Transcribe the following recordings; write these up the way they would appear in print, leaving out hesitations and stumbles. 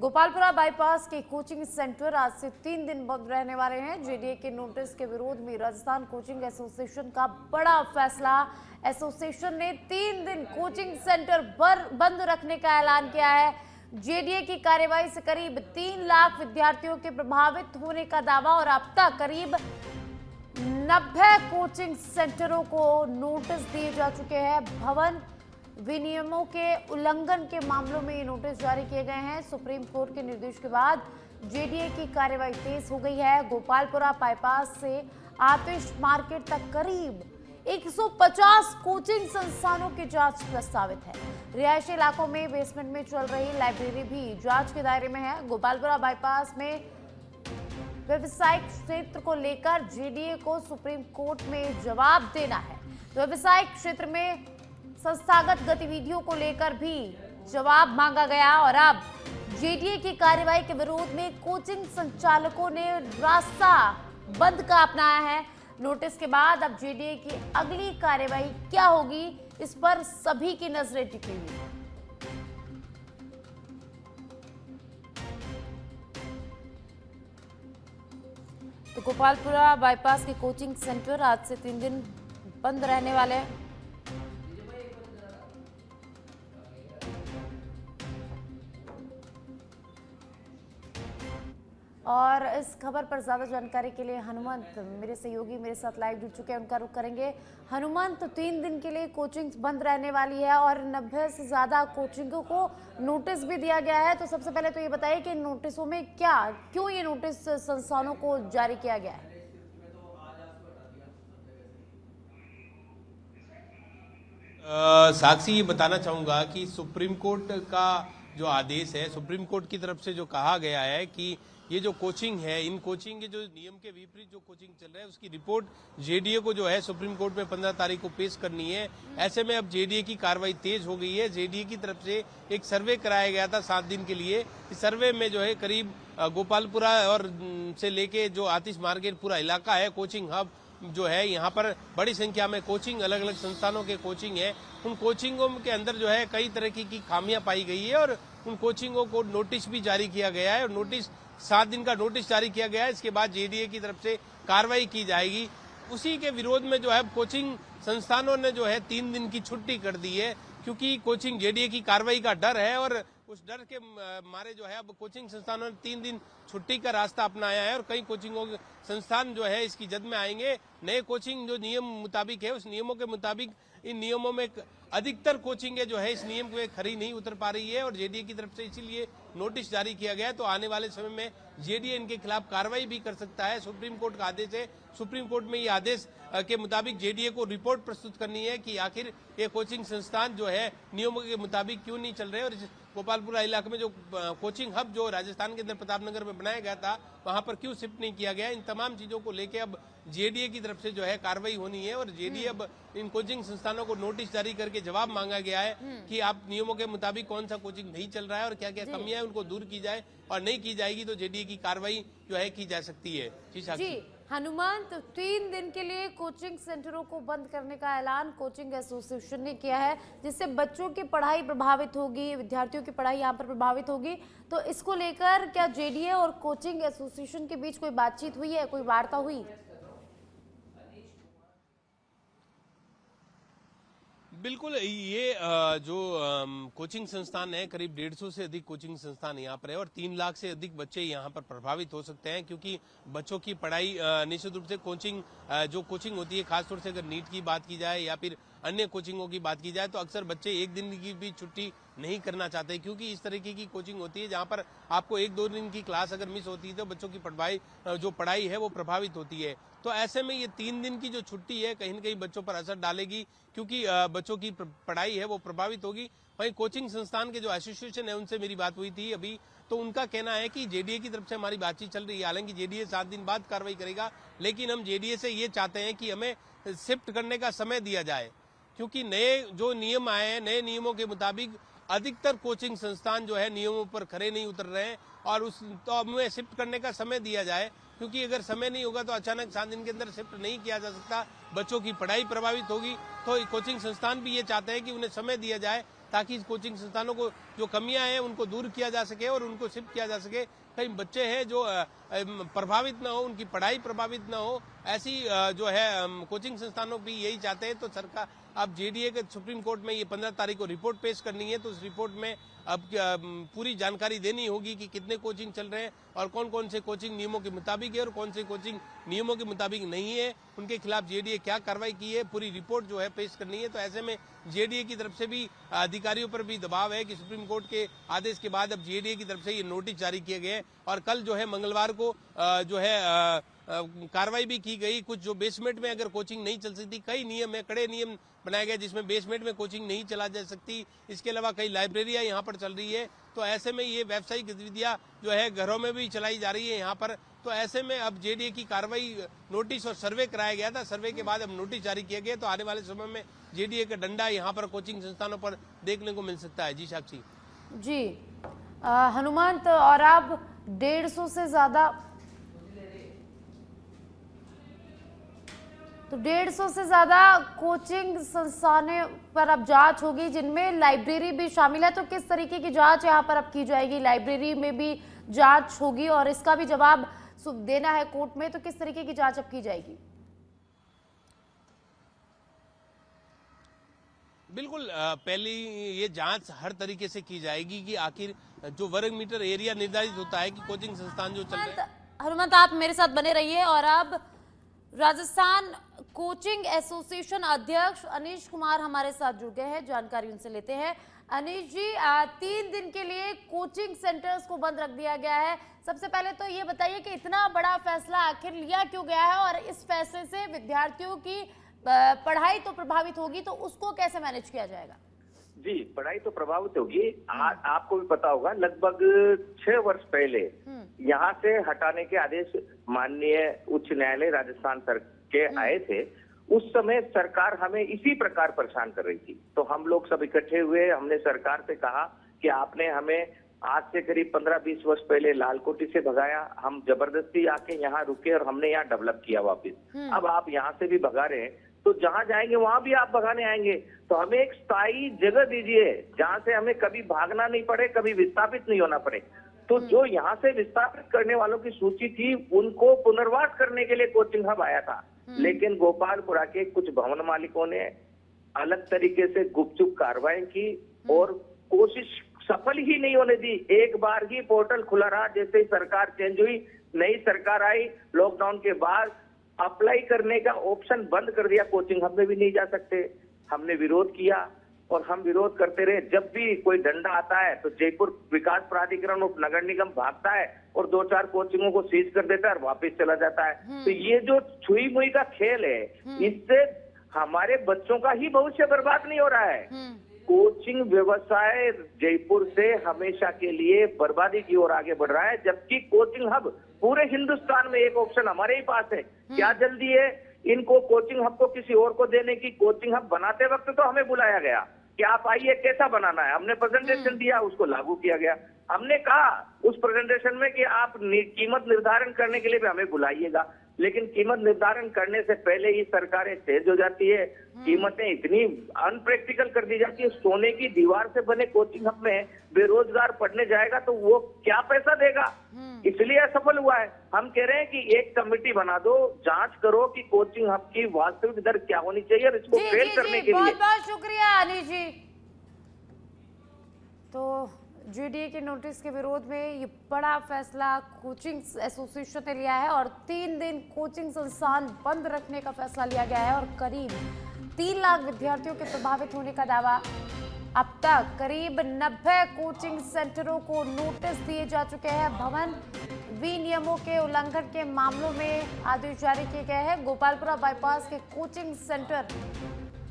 Gopalpura bypass के coaching centre आज से 3 दिन बंद रहने वाले हैं। जेडीए के नोटिस के विरोध में राजस्थान कोचिंग एसोसिएशन का बड़ा फैसला। एसोसिएशन ने 3 दिन कोचिंग सेंटर बंद रखने का ऐलान किया है। जेडीए की कार्रवाई से करीब 3 लाख विद्यार्थियों के प्रभावित होने का दावा और अब तक करीब 90 कोचिंग सेंटरों को नोटिस दिए जा चुके हैं। भवन विनियमों के उल्लंघन के मामलों में ये नोटिस जारी किए गए हैं। सुप्रीम कोर्ट के निर्देश के बाद जेडीए की कार्रवाई तेज हो गई है। गोपालपुरा बाईपास से आतिश मार्केट तक करीब 150 कोचिंग संस्थानों की जांच प्रस्तावित है। रिहायशी इलाकों में बेसमेंट में चल रही लाइब्रेरी भी जांच के दायरे में है। गोपालपुरा बाईपास में व्यवसायिक क्षेत्र को लेकर जेडीए को सुप्रीम कोर्ट में जवाब देना है। व्यवसायिक क्षेत्र में संस्थागत गतिविधियों को लेकर भी जवाब मांगा गया और अब जेडीए की कार्रवाई के विरोध में कोचिंग संचालकों ने रास्ता बंद का अपनाया है। नोटिस के बाद अब जेडीए की अगली कार्रवाई क्या होगी, इस पर सभी की नजरें टिकी हुई है। तो गोपालपुरा बाईपास के कोचिंग सेंटर आज से 3 दिन बंद रहने वाले हैं। और इस खबर पर ज्यादा जानकारी के लिए हनुमंत मेरे सहयोगी मेरे साथ लाइव जुड़ चुके हैं, उनका रुख करेंगे। हनुमंत, 3 दिन के लिए कोचिंग बंद रहने वाली है और 90 से ज्यादा कोचिंगों को नोटिस भी दिया गया है। तो सबसे पहले तो ये बताइए कि नोटिसों में क्यों ये नोटिस संस्थानों को जारी किया गया है? साक्षी, ये बताना चाहूंगा कि सुप्रीम कोर्ट का जो आदेश है, सुप्रीम कोर्ट की तरफ से जो कहा गया है कि ये जो कोचिंग है, इन कोचिंग के जो नियम के विपरीत जो कोचिंग चल रहा है उसकी रिपोर्ट जेडीए को जो है सुप्रीम कोर्ट में 15 तारीख को पेश करनी है। ऐसे में अब जेडीए की कार्रवाई तेज हो गई है। जेडीए की तरफ से एक सर्वे कराया गया था 7 दिन के लिए। इस सर्वे में जो है करीब गोपालपुरा और से लेके जो आतिश मार्केट पूरा इलाका है, कोचिंग हब जो है, यहाँ पर बड़ी संख्या में कोचिंग, अलग अलग संस्थानों के कोचिंग है। उन कोचिंगों के अंदर जो है कई तरह की खामियां पाई गई है और उन कोचिंगों को नोटिस भी जारी किया गया है और नोटिस 7 दिन का नोटिस जारी किया गया है। इसके बाद जेडीए की तरफ से कार्रवाई की जाएगी। उसी के विरोध में जो है कोचिंग संस्थानों ने जो है 3 दिन की छुट्टी कर दी है, क्योंकि कोचिंग जेडीए की कार्रवाई का डर है और उस डर के मारे जो है अब कोचिंग संस्थानों ने 3 दिन छुट्टी का रास्ता अपनाया है और कई कोचिंगों के संस्थान जो है इसकी जद में आएंगे। नए कोचिंग जो नियम मुताबिक है, उस नियमों के मुताबिक इन नियमों में अधिकतर कोचिंगें जो है इस नियम को खरी नहीं उतर पा रही है और जेडीए की तरफ से इसीलिए नोटिस जारी किया गया है। तो आने वाले समय में जेडीए इनके खिलाफ कार्रवाई भी कर सकता है। सुप्रीम कोर्ट का आदेश है। सुप्रीम कोर्ट में ये आदेश के मुताबिक जेडीए को रिपोर्ट प्रस्तुत करनी है कि आखिर ये कोचिंग संस्थान जो है नियमों के मुताबिक क्यों नहीं चल रहे और गोपालपुरा इलाके में जो कोचिंग हब जो राजस्थान के अंदर प्रतापनगर में बनाया गया था वहां पर क्यों शिफ्ट नहीं किया गया। इन तमाम चीजों को लेकर अब जेडीए की तरफ से जो है कार्रवाई होनी है और जेडीए अब इन कोचिंग संस्थानों को नोटिस जारी करके जवाब मांगा गया है कि आप नियमों के मुताबिक कौन सा कोचिंग नहीं चल रहा है और क्या क्या कमियां है उनको दूर की जाए, और नहीं की जाएगी तो जेडीए की कार्रवाई जो है की जा सकती है। जी हनुमंत, 3 दिन के लिए कोचिंग सेंटरों को बंद करने का ऐलान कोचिंग एसोसिएशन ने किया है, जिससे बच्चों की पढ़ाई प्रभावित होगी, विद्यार्थियों की पढ़ाई यहाँ पर प्रभावित होगी। तो इसको लेकर क्या जेडीए और कोचिंग एसोसिएशन के बीच कोई बातचीत हुई है, कोई वार्ता हुई? बिल्कुल, ये जो कोचिंग संस्थान है, करीब 150 से अधिक कोचिंग संस्थान यहाँ पर है और 3 लाख से अधिक बच्चे यहाँ पर प्रभावित हो सकते हैं, क्योंकि बच्चों की पढ़ाई निश्चित रूप से जो कोचिंग होती है, खासतौर से अगर नीट की बात की जाए या फिर अन्य कोचिंगों की बात की जाए तो अक्सर बच्चे 1 दिन की भी छुट्टी नहीं करना चाहते, क्योंकि इस तरीके की कोचिंग होती है जहाँ पर आपको 1-2 दिन की क्लास अगर मिस होती है तो बच्चों की पढ़ाई है वो प्रभावित होती है। तो ऐसे में ये 3 दिन की जो छुट्टी है कहीं न कहीं बच्चों पर असर डालेगी, क्योंकि बच्चों की पढ़ाई है वो प्रभावित होगी। वहीं कोचिंग संस्थान के जो एसोसिएशन है उनसे मेरी बात हुई थी अभी, तो उनका कहना है कि जेडीए की तरफ से हमारी बातचीत चल रही है। हालांकि जेडीए 7 दिन बाद कार्रवाई करेगा, लेकिन हम जेडीए से ये चाहते हैं कि हमें शिफ्ट करने का समय दिया जाए, क्योंकि नए जो नियम आए हैं, नए नियमों के मुताबिक अधिकतर कोचिंग संस्थान जो है नियमों पर खरे नहीं उतर रहे हैं और तो हमें शिफ्ट करने का समय दिया जाए, क्योंकि अगर समय नहीं होगा तो अचानक 7 दिन के अंदर शिफ्ट नहीं किया जा सकता, बच्चों की पढ़ाई प्रभावित होगी। तो कोचिंग संस्थान भी ये चाहते हैं कि उन्हें समय दिया जाए ताकि कोचिंग संस्थानों को जो कमियां हैं उनको दूर किया जा सके और उनको शिफ्ट किया जा सके। कई बच्चे हैं जो प्रभावित ना हो, उनकी पढ़ाई प्रभावित ना हो, ऐसी जो है कोचिंग संस्थानों भी यही चाहते हैं। तो सरकार अब जेडीए के सुप्रीम कोर्ट में ये 15 तारीख को रिपोर्ट पेश करनी है, तो उस रिपोर्ट में अब पूरी जानकारी देनी होगी कि कितने कोचिंग चल रहे हैं और कौन कौन से कोचिंग नियमों के मुताबिक है और कौन से कोचिंग नियमों के मुताबिक नहीं है, उनके खिलाफ जेडीए क्या कार्रवाई की है, पूरी रिपोर्ट जो है पेश करनी है। तो ऐसे में जेडीए की तरफ से भी अधिकारियों पर भी दबाव है कि सुप्रीम कोर्ट के आदेश के बाद अब जेडीए की तरफ से ये नोटिस जारी किए गए हैं और कल जो है मंगलवार को जो है कार्रवाई भी की गई। कुछ जो बेसमेंट में अगर कोचिंग नहीं चल सकती, कई नियम है, कड़े नियम बनाए गए जिसमें बेसमेंट में कोचिंग नहीं चला जा सकती। इसके अलावा कई लाइब्रेरियां यहाँ पर चल रही है। तो ऐसे में ये व्यावसायिक गतिविधियां जो है घरों में भी चलाई जा रही है यहाँ पर। तो ऐसे में अब जेडीए की कार्रवाई, नोटिस और सर्वे कराया गया था, सर्वे के बाद अब नोटिस जारी किया गया। तो आने वाले समय में जेडीए का डंडा यहाँ पर कोचिंग संस्थानों पर देखने को मिल सकता है। जी साक्षी जी। हनुमंत, और अब 150 से ज्यादा, तो 150 से ज्यादा कोचिंग संस्थानों पर अब जांच होगी जिनमें लाइब्रेरी भी शामिल है। तो किस तरीके की जांच यहाँ पर अब की जाएगी? लाइब्रेरी में भी जांच होगी और इसका भी जवाब देना है कोर्ट में, तो किस तरीके की जांच अब की जाएगी? बिल्कुल, पहली ये जांच हर तरीके से की जाएगी कि आखिर जो वर्ग मीटर एरिया निर्धारित होता है कि कोचिंग संस्थान जो चल रहे हैं। हनुमंत, आप मेरे साथ बने रहिए। और अब राजस्थान कोचिंग एसोसिएशन अध्यक्ष अनीश कुमार हमारे साथ जुड़ गए हैं, जानकारी उनसे लेते हैं। अनीश जी, 3 दिन के लिए कोचिंग सेंटर्स को बंद रख दिया गया है। सबसे पहले तो ये बताइए कि इतना बड़ा फैसला आखिर लिया क्यों गया है और इस फैसले से विद्यार्थियों की पढ़ाई तो प्रभावित होगी, तो उसको कैसे मैनेज किया जाएगा? जी, पढ़ाई तो प्रभावित होगी। आपको भी पता होगा, लगभग 6 वर्ष पहले यहाँ से हटाने के आदेश माननीय उच्च न्यायालय राजस्थान सर के आए थे। उस समय सरकार हमें इसी प्रकार परेशान कर रही थी। तो हम लोग सब इकट्ठे हुए, हमने सरकार से कहा कि आपने हमें आज से करीब 15-20 वर्ष पहले लालकोटी से भगाया, हम जबरदस्ती आके यहाँ रुके और हमने यहाँ डेवलप किया वापस। अब आप यहाँ से भी भगा रहे हैं, तो जहां जाएंगे वहां भी आप भगाने आएंगे। तो हमें एक स्थायी जगह दीजिए जहां से हमें कभी भागना नहीं पड़े, कभी विस्थापित नहीं होना पड़े। तो जो यहाँ से विस्थापित करने वालों की सूची थी, उनको पुनर्वास करने के लिए कोचिंग हब आया था। लेकिन गोपालपुरा के कुछ भवन मालिकों ने अलग तरीके से गुपचुप कार्रवाई की और कोशिश सफल ही नहीं होने दी। एक बार ही पोर्टल खुला रहा, जैसे ही सरकार चेंज हुई, नई सरकार आई, लॉकडाउन के बाद अप्लाई करने का ऑप्शन बंद कर दिया। कोचिंग हब में भी नहीं जा सकते। हमने विरोध किया और हम विरोध करते रहे। जब भी कोई डंडा आता है तो जयपुर विकास प्राधिकरण उप नगर निगम भागता है और 2-4 कोचिंगों को सीज कर देता है और वापस चला जाता है। तो ये जो छुई मुई का खेल है, इससे हमारे बच्चों का ही भविष्य बर्बाद नहीं हो रहा है। कोचिंग व्यवसाय जयपुर से हमेशा के लिए बर्बादी की ओर आगे बढ़ रहा है, जबकि कोचिंग हब पूरे हिंदुस्तान में एक ऑप्शन हमारे ही पास है। क्या जल्दी है इनको कोचिंग हब को किसी और को देने की? कोचिंग हब बनाते वक्त तो हमें बुलाया गया कि आप आइए, कैसा बनाना है। हमने प्रेजेंटेशन दिया, उसको लागू किया गया। हमने कहा उस प्रेजेंटेशन में कि आप कीमत निर्धारण करने के लिए भी हमें बुलाइएगा, लेकिन कीमत निर्धारण करने से पहले ही सरकारें तेज हो जाती है। कीमतें इतनी अनप्रैक्टिकल कर दी जाती है। सोने की दीवार से बने कोचिंग हब में बेरोजगार पढ़ने जाएगा तो वो क्या पैसा देगा? इसलिए असफल हुआ है। हम कह रहे हैं कि एक कमेटी बना दो, जांच करो कि कोचिंग हब की वास्तविक दर क्या होनी चाहिए और इसको फेल करने के लिए। बहुत बहुत शुक्रिया अनिश जी। तो जेडीए के नोटिस के विरोध में ये बड़ा फैसला कोचिंग एसोसिएशन ने लिया है और 3 दिन कोचिंग संस्थान बंद रखने का फैसला लिया गया है और करीब 3 लाख विद्यार्थियों के प्रभावित होने का दावा। अब तक करीब 90 कोचिंग सेंटरों को नोटिस दिए जा चुके हैं। भवन विनियमों के उल्लंघन के मामलों में आदेश जारी किए गए हैं। गोपालपुरा बाईपास के कोचिंग सेंटर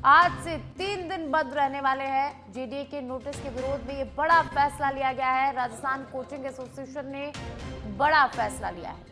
आज से 3 दिन बंद रहने वाले हैं। जेडीए के नोटिस के विरोध में ये बड़ा फैसला लिया गया है। राजस्थान कोचिंग एसोसिएशन ने बड़ा फैसला लिया है।